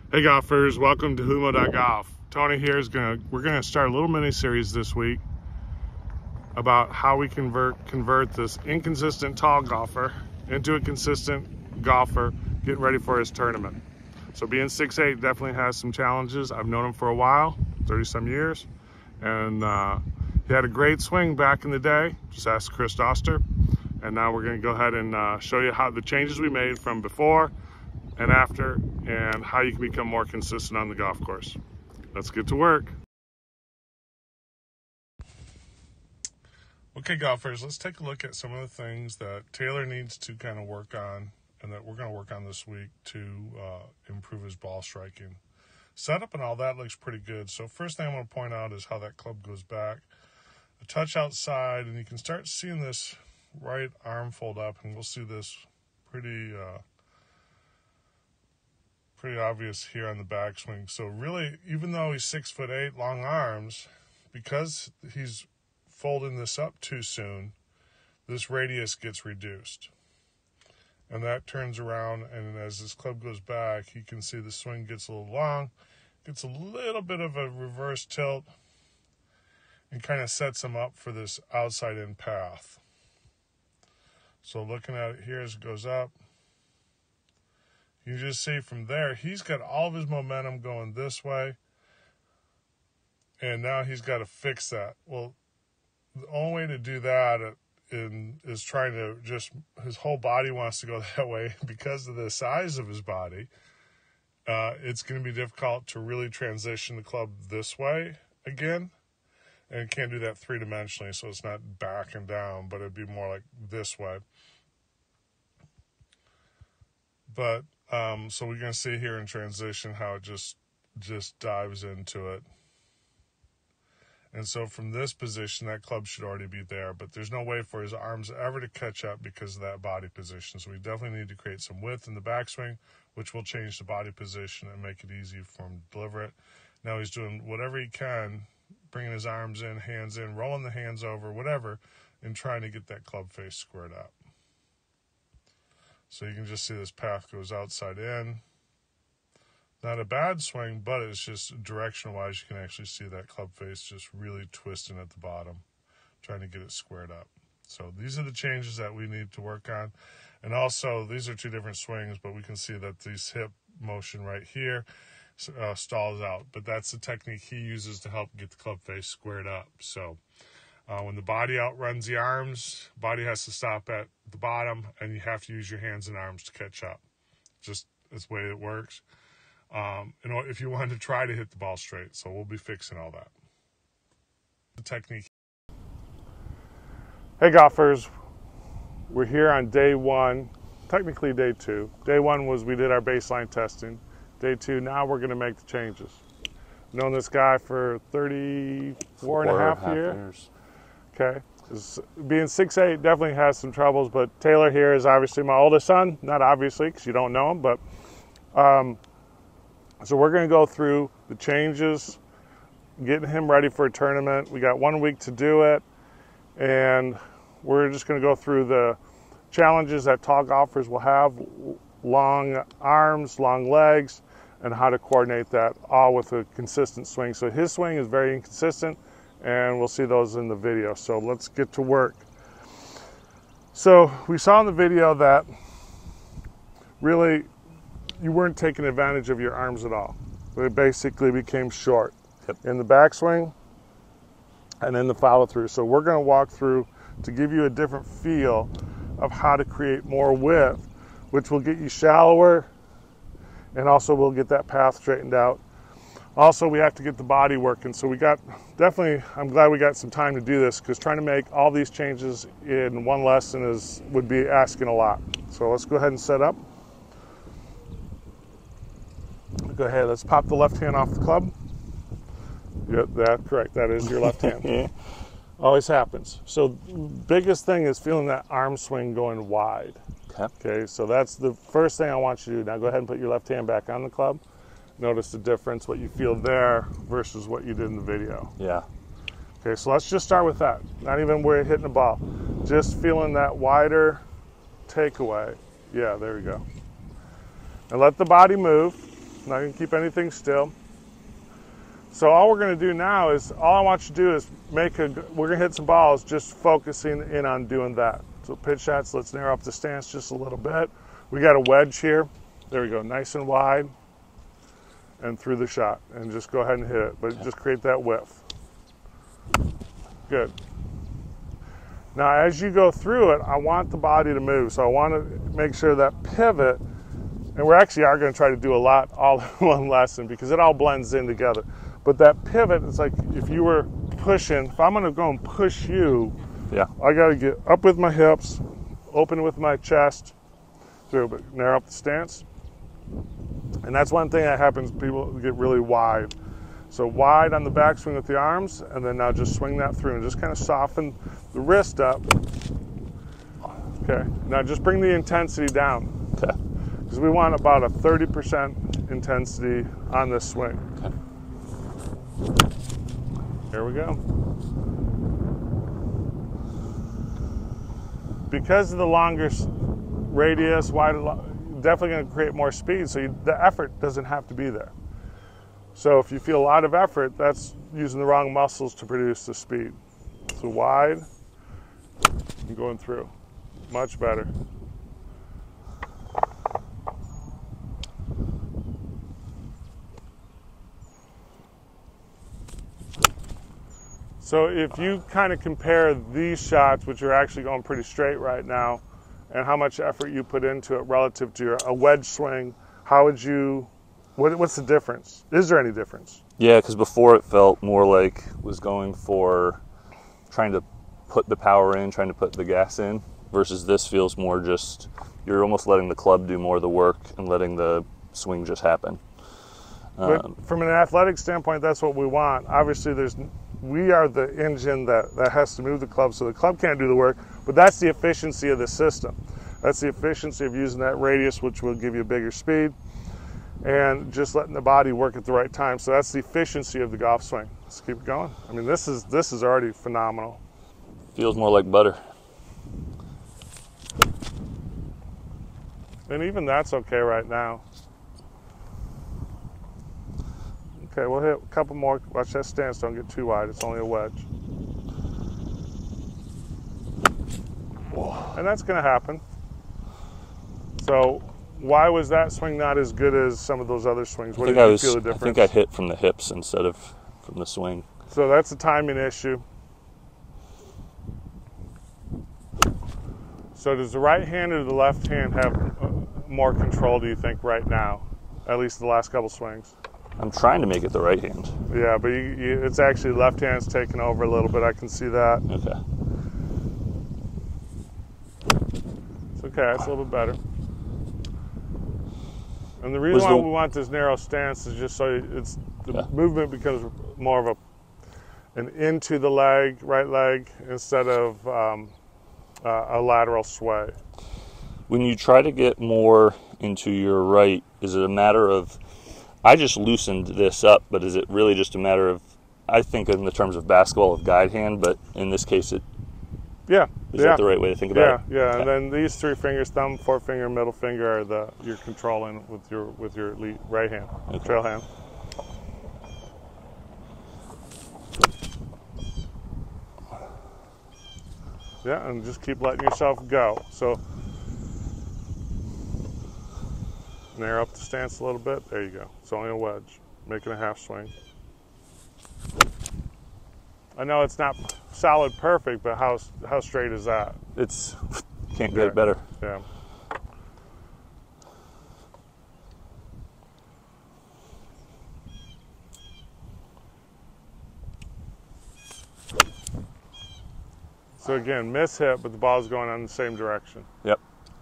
Hey golfers, welcome to Humo.golf. Tony here we're gonna start a little mini series this week about how we convert this inconsistent tall golfer into a consistent golfer getting ready for his tournament. So being 6'8" definitely has some challenges. I've known him for a while, 30 some years, and he had a great swing back in the day. Just ask Chris Doster. And now we're gonna go ahead and show you how the changes we made from before and after, and how you can become more consistent on the golf course. Let's get to work. Okay, golfers, let's take a look at some of the things that Taylor needs to kind of work on and that we're going to work on this week to improve his ball striking. Setup and all that looks pretty good. So first thing I want to point out is how that club goes back. A touch outside, and you can start seeing this right arm fold up, and we'll see this pretty obvious here on the backswing. So really, even though he's 6'8", long arms, because he's folding this up too soon, this radius gets reduced. And that turns around, and as this club goes back, you can see the swing gets a little long, gets a little bit of a reverse tilt, and kind of sets him up for this outside in path. So looking at it here as it goes up, you just see from there, he's got all of his momentum going this way, and now he's got to fix that. Well, the only way to do that is trying to his whole body wants to go that way because of the size of his body. It's going to be difficult to really transition the club this way again, and can't do that three-dimensionally, so it's not back and down, but it'd be more like this way. But so we're going to see here in transition how it just dives into it. And so from this position, that club should already be there, but there's no way for his arms ever to catch up because of that body position. So we definitely need to create some width in the backswing, which will change the body position and make it easy for him to deliver it. Now he's doing whatever he can, bringing his arms in, hands in, rolling the hands over, whatever, and trying to get that club face squared up. So you can just see this path goes outside in. Not a bad swing, but it's just direction-wise, you can actually see that club face just really twisting at the bottom, trying to get it squared up. So these are the changes that we need to work on. And also, these are two different swings, but we can see that this hip motion right here stalls out. But that's the technique he uses to help get the club face squared up. So when the body outruns the arms, body has to stop at the bottom, and you have to use your hands and arms to catch up. Just that's the way it works. If you want to try to hit the ball straight, so we'll be fixing all that. The technique. Hey golfers, we're here on day one, technically day two. Day one was we did our baseline testing. Day two, now we're going to make the changes. I've known this guy for 34 and a half years. Okay, being 6'8" definitely has some troubles, but Taylor here is obviously my oldest son. Not obviously, because you don't know him, but so we're going to go through the changes, getting him ready for a tournament. We got 1 week to do it, and we're just going to go through the challenges that tall golfers will have, long arms, long legs, and how to coordinate that all with a consistent swing. So his swing is very inconsistent, and we'll see those in the video. So let's get to work. So we saw in the video that really you weren't taking advantage of your arms at all. They basically became short in the backswing and in the follow through. So we're going to walk through to give you a different feel of how to create more width, which will get you shallower, and also we'll get that path straightened out. Also, we have to get the body working. So I'm glad we got some time to do this, because trying to make all these changes in one lesson would be asking a lot. So let's go ahead and set up. Go ahead, let's pop the left hand off the club. Yep, that's correct. That is your left hand. Always happens. So biggest thing is feeling that arm swing going wide. Okay, so that's the first thing I want you to do. Now go ahead and put your left hand back on the club. Notice the difference, what you feel there versus what you did in the video. Yeah. Okay, so let's just start with that. Not even where you're hitting the ball. Just feeling that wider takeaway. Yeah, there we go. And let the body move. I'm not going to keep anything still. So all we're going to do now is, all I want you to do is we're going to hit some balls just focusing in on doing that. So pitch shots, let's narrow up the stance just a little bit. We got a wedge here. There we go, nice and wide and through the shot. And just go ahead and hit it, but just create that width. Good. Now as you go through it, I want the body to move. So I want to make sure that pivot, and we actually are going to try to do a lot all in one lesson because it all blends in together. But that pivot is like if you were pushing, if I'm going to go and push you, I got to get up with my hips, open with my chest, through, but narrow up the stance. And that's one thing that happens, people get really wide. So wide on the backswing with the arms, and then now just swing that through and just kind of soften the wrist up. Okay, now just bring the intensity down. Okay. Because we want about a 30% intensity on this swing. Okay. Here we go. Because of the longer radius, definitely going to create more speed, so the effort doesn't have to be there. So if you feel a lot of effort, that's using the wrong muscles to produce the speed. So wide and going through. Much better. So if you kind of compare these shots, which are actually going pretty straight right now, and how much effort you put into it relative to a wedge swing, how would you, what's the difference? Is there any difference? Yeah, because before it felt more like was going for trying to put the power in, trying to put the gas in, versus this feels more just, you're almost letting the club do more of the work and letting the swing just happen. But from an athletic standpoint, that's what we want. Obviously, we are the engine that has to move the club, so the club can't do the work, but that's the efficiency of the system. That's the efficiency of using that radius, which will give you bigger speed, and just letting the body work at the right time. So that's the efficiency of the golf swing. Let's keep going. I mean, this is already phenomenal. Feels more like butter. And even that's okay right now. Okay, we'll hit a couple more. Watch that stance, don't get too wide. It's only a wedge. And that's going to happen. So why was that swing not as good as some of those other swings? What did you feel the difference? I think I hit from the hips instead of from the swing. So that's a timing issue. So does the right hand or the left hand have more control, do you think, right now? At least the last couple swings. I'm trying to make it the right hand. Yeah, but it's actually left hand's taking over a little bit. I can see that. Okay. It's okay. It's a little bit better. And the reason why we want this narrow stance is just so the movement becomes more of an into the leg, right leg, instead of a lateral sway. When you try to get more into your right, is it a matter of, I just loosened this up, but is it really just a matter of, I think in the terms of basketball, of guide hand, but in this case is that the right way to think about it? Yeah, okay. And then these three fingers, thumb, forefinger, middle finger, are you're controlling with your right hand, trail hand. Yeah, and just keep letting yourself go. So narrow up the stance a little bit. There you go. It's only a wedge. Making a half swing. I know it's not solid perfect, but how straight is that? It's can't get it better. Yeah. So again, miss hit, but the ball's going in the same direction. Yep.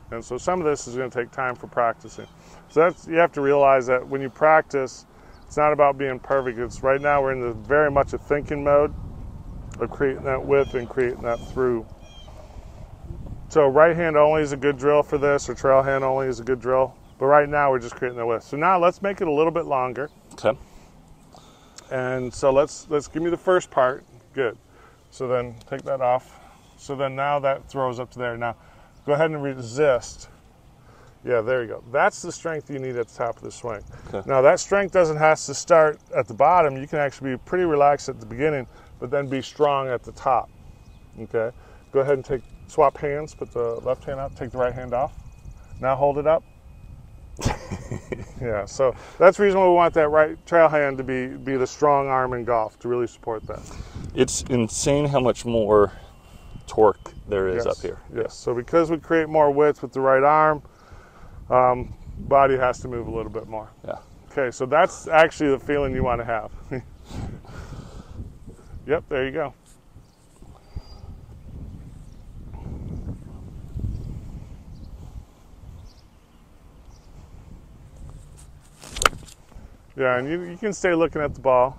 And so some of this is going to take time for practicing. So you have to realize that when you practice, it's not about being perfect. It's right now we're in very much a thinking mode of creating that width and creating that through. So right hand only is a good drill for this, or trail hand only is a good drill. But right now we're just creating that width. So now let's make it a little bit longer. Okay. And so let's give me the first part. Good. So then take that off. So then now that throws up to there. Now go ahead and resist. Yeah, there you go. That's the strength you need at the top of the swing. Okay. Now, that strength doesn't have to start at the bottom. You can actually be pretty relaxed at the beginning, but then be strong at the top. Okay? Go ahead and swap hands. Put the left hand up, take the right hand off. Now hold it up. Yeah, so that's the reason why we want that right trail hand to be the strong arm in golf, to really support that. It's insane how much more torque there is up here. Yes, so because we create more width with the right arm, body has to move a little bit more. Yeah. Okay, so that's actually the feeling you want to have. Yep, there you go. Yeah, and you can stay looking at the ball.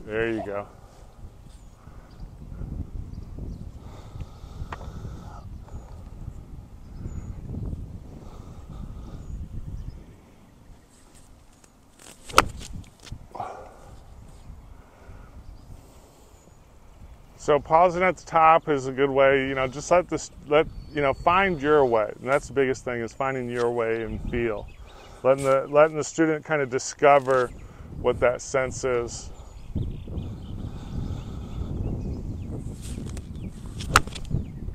There you go. So pausing at the top is a good way, just find your way. And that's the biggest thing, is finding your way and feel. Letting the student kind of discover what that sense is.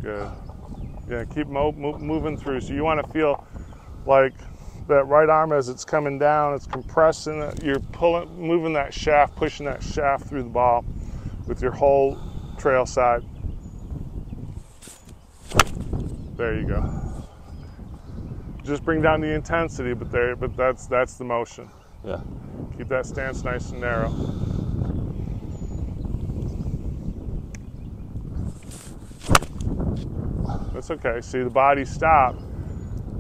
Good. Yeah, keep moving through. So you want to feel like that right arm, as it's coming down, it's compressing it. You're moving that shaft, pushing that shaft through the ball with your whole trail side. There you go. Just bring down the intensity, but that's the motion. Yeah. Keep that stance nice and narrow. That's okay. See, the body stop,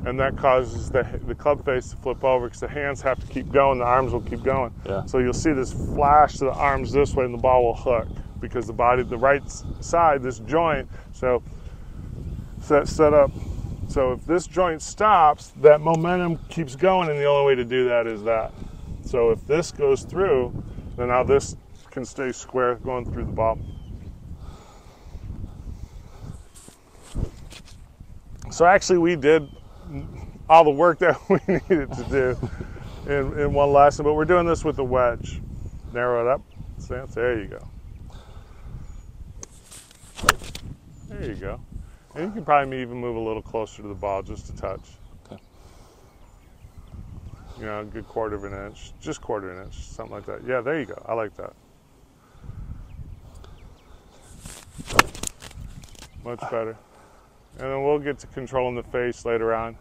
and that causes the club face to flip over, because the hands have to keep going, the arms will keep going. Yeah. So you'll see this flash to the arms this way, and the ball will hook, because the body, the right side, this joint, so that's set up. So if this joint stops, that momentum keeps going, and the only way to do that is that. So if this goes through, then now this can stay square going through the ball. So actually we did all the work that we needed to do in one lesson, but we're doing this with the wedge. Narrow it up, stance, there you go. There you go. And you can probably even move a little closer to the ball, just a touch. Okay. A good quarter of an inch, just quarter of an inch, something like that. Yeah, there you go, I like that. Much better. And then we'll get to controlling the face later on.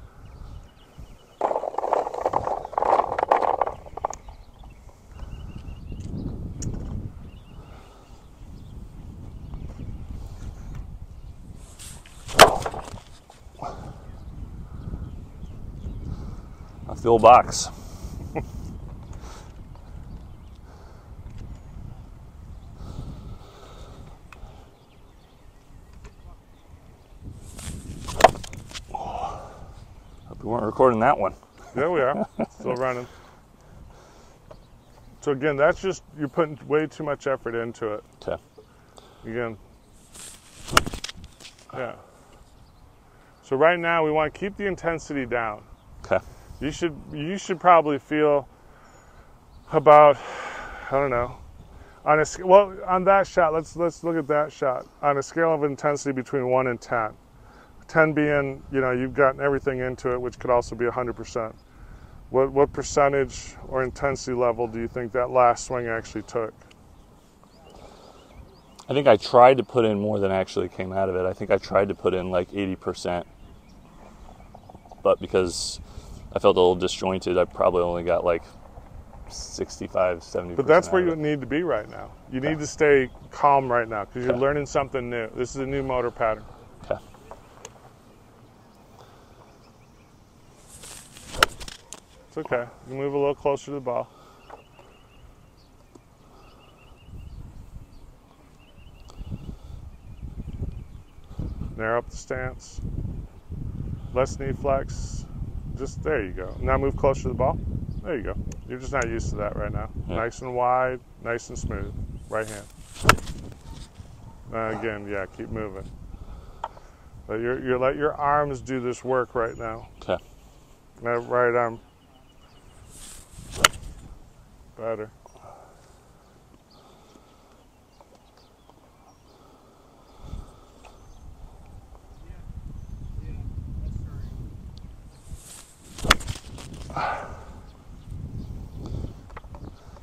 I feel box. We weren't recording that one. There we are, still running. So again, that's just, you're putting way too much effort into it. Okay. Again. Yeah. So right now we want to keep the intensity down. Okay. You should probably feel about, I don't know, on that shot, let's look at that shot. On a scale of intensity between 1 and 10. 10 being, you've gotten everything into it, which could also be 100%. What percentage or intensity level do you think that last swing actually took? I think I tried to put in more than actually came out of it. I think I tried to put in like 80%. But because I felt a little disjointed, I probably only got like 65, 70%. But that's where you need to be right now. You need to stay calm right now, because you're learning something new. This is a new motor pattern. Okay. It's okay. You move a little closer to the ball. Narrow up the stance, less knee flex. Just there you go. Now move closer to the ball. There you go. You're just not used to that right now. Yeah. Nice and wide, nice and smooth. Right hand. Again, yeah, keep moving. But you let your arms do this work right now. Okay. That right arm. Better.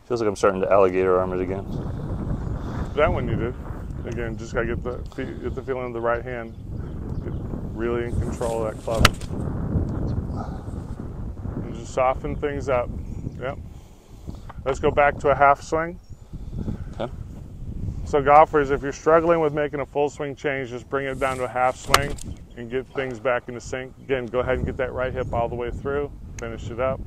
Feels like I'm starting to alligator arm it again. That one you did. Again, just gotta get the feeling of the right hand. Get really in control of that club. And just soften things up. Yep. Let's go back to a half swing. Okay. So golfers, if you're struggling with making a full swing change, just bring it down to a half swing and get things back into sync. Again, go ahead and get that right hip all the way through. Finish it up.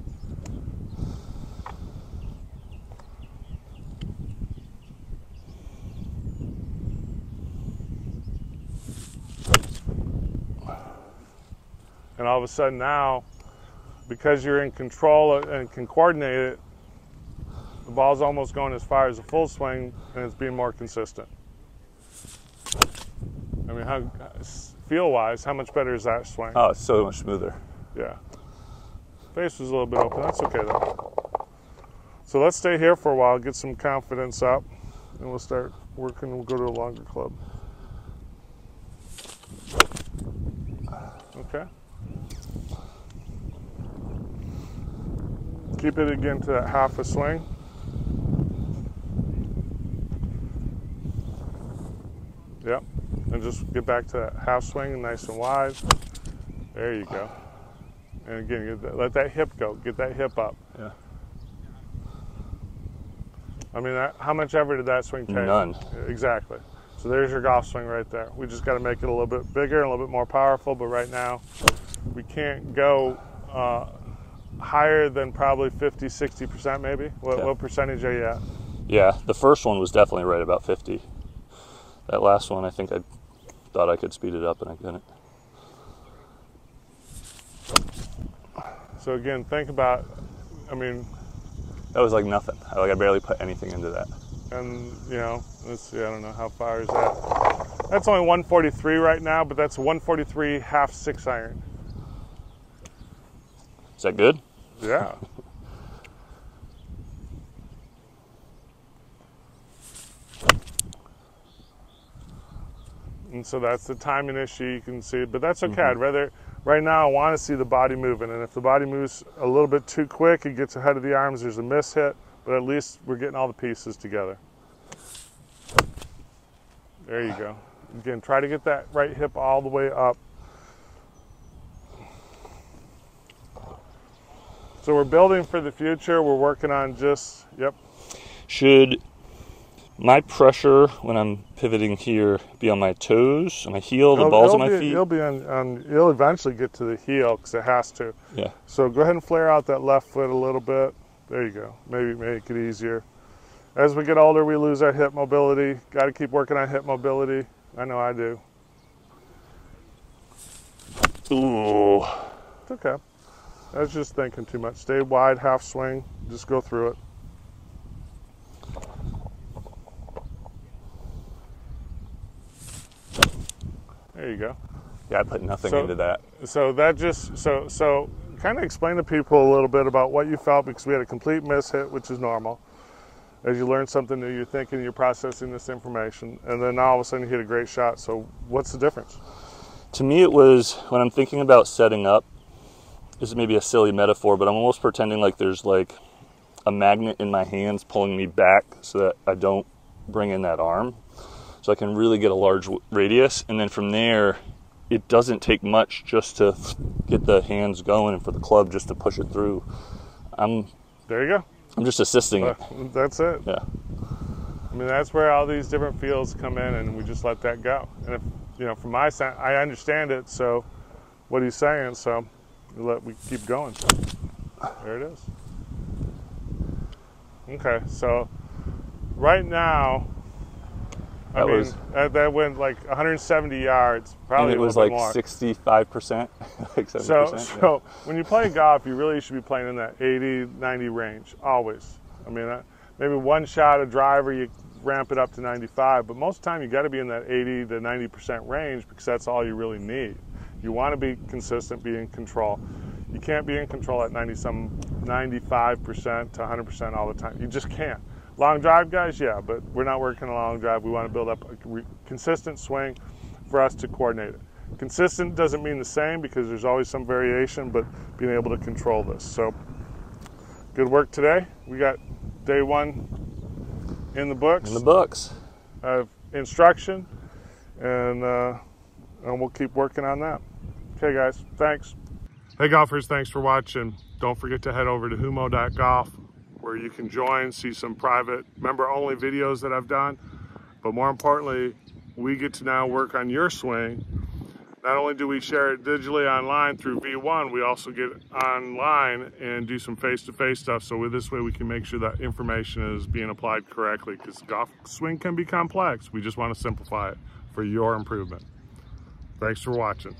And all of a sudden now, because you're in control and can coordinate it, the ball's almost going as far as a full swing, and it's being more consistent. I mean, feel-wise, how much better is that swing? Oh, it's so much smoother. Yeah. Face was a little bit open. That's okay, though. So let's stay here for a while, get some confidence up, and we'll start working. We'll go to a longer club. Okay. Keep it again to that half a swing. Yep. And just get back to that half swing, nice and wide. There you go. And again, let that hip go. Get that hip up. Yeah. I mean, how much ever did that swing take? None. Exactly. So there's your golf swing right there. We just got to make it a little bit bigger and a little bit more powerful, but right now we can't go higher than probably 50, 60% maybe. What percentage are you at? Yeah, the first one was definitely right about 50. That last one, I think I thought I could speed it up and I couldn't. So again, think about, I mean, that was like nothing. I barely put anything into that. And you know, let's see, I don't know how far is that. That's only 143 right now, but that's a 143 half 6 iron. Is that good? Yeah. And so that's the timing issue, you can see, but that's okay. I'd rather, right now I want to see the body moving, and if the body moves a little bit too quick, it gets ahead of the arms, there's a miss hit, but at least we're getting all the pieces together. There you go. Again, try to get that right hip all the way up. So we're building for the future. We're working on just, yep. Should my pressure when I'm pivoting here be on my toes, on my heel, the balls of my feet? You'll be you'll eventually get to the heel because it has to. Yeah. So go ahead and flare out that left foot a little bit. There you go. Maybe make it easier. As we get older, we lose our hip mobility. Got to keep working on hip mobility. I know I do. Ooh. It's okay. I was just thinking too much. Stay wide, half swing. Just go through it. There you go. Yeah, I put nothing into that. So that just, so kind of explain to people a little bit about what you felt, because we had a complete miss hit, which is normal. As you learn something new, you're thinking, you're processing this information, and then all of a sudden you hit a great shot. So what's the difference? To me, it was when I'm thinking about setting up, this is maybe a silly metaphor, but I'm almost pretending like there's like a magnet in my hands pulling me back so that I don't bring in that arm. So I can really get a large radius. And then from there, it doesn't take much just to get the hands going and for the club just to push it through. There you go. I'm just assisting it. That's it. Yeah. I mean, that's where all these different feels come in, and we just let that go. And if, you know, from my side, I understand it, so what he's saying, so we keep going. There it is. Okay, so right now, That went like 170 yards, probably. And it was like 65%, like 70%. So when you play golf, you really should be playing in that 80, 90 range, always. I mean, maybe one shot, a driver, you ramp it up to 95, but most of the time you got to be in that 80 to 90% range because that's all you really need. You want to be consistent, be in control. You can't be in control at 95% to 100% all the time. You just can't. Long drive guys, yeah, but we're not working a long drive. We want to build up a consistent swing for us to coordinate it. Consistent doesn't mean the same because there's always some variation, but being able to control this. So good work today. We got day one in the books. In the books. Instruction, and we'll keep working on that. Okay, guys, thanks. Hey, golfers, thanks for watching. Don't forget to head over to humo.golf where you can join, see some private member-only videos that I've done. But more importantly, we get to now work on your swing. Not only do we share it digitally online through V1, we also get online and do some face-to-face stuff. So this way we can make sure that information is being applied correctly, because golf swing can be complex. We just want to simplify it for your improvement. Thanks for watching.